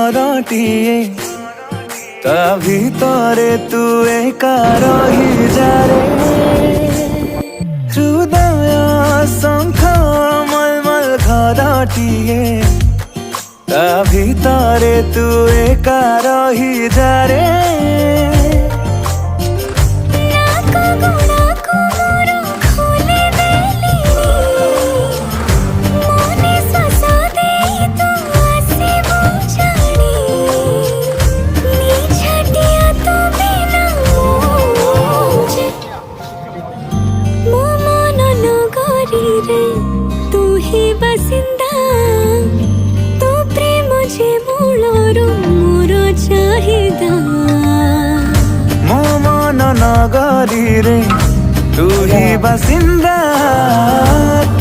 घरटिए ता भितरे तू एका रही जारे हृदय शंख मलमल घरटिए ता भितरे तू एका रही जारे तू ही बसिंदा तो प्रेम जे मूलर मोर चाहिदा मो मन नगरी रे तू ही बासिंदा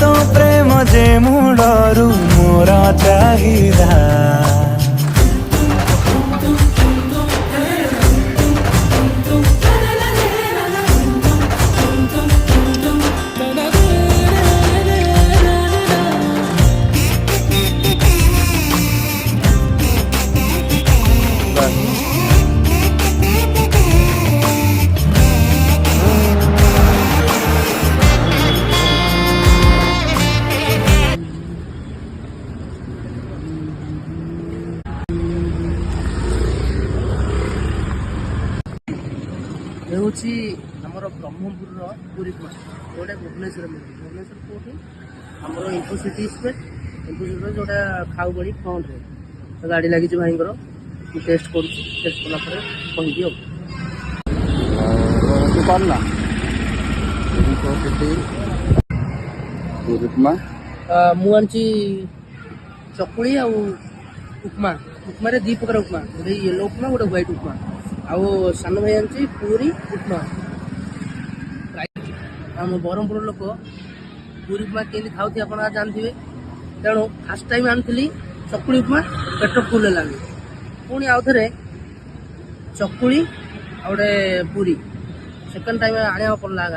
तो प्रेम जे मूलरू मोर चाहिदा आमर ब्रह्मपुर पूरी जोटा भुवनेश्वर भुवनेश्वर कौटी आमर इन्फोसिटी इन्फोसिटी जोटा खाऊ बड़ी फ्रंट रे तो गाड़ी लगी भाई टेस्ट कर टेस्ट कलापर कहि मुझे चकुली आ उपमा उपमा दी प्रकार उपमा गोटे येलो उपमा गोटे व्हाइट उपमा आउ सान भाई आनी पूरी उपमा आम ब्रह्मपुर लोक पूरी उपमा केमी खाऊे आप जानते तेणु फास्ट टाइम आनी चकुली उपमा पेट फुल लगे पुणी आउ थे चकुली आ गए पूरी सेकेंड टाइम आने पड़ा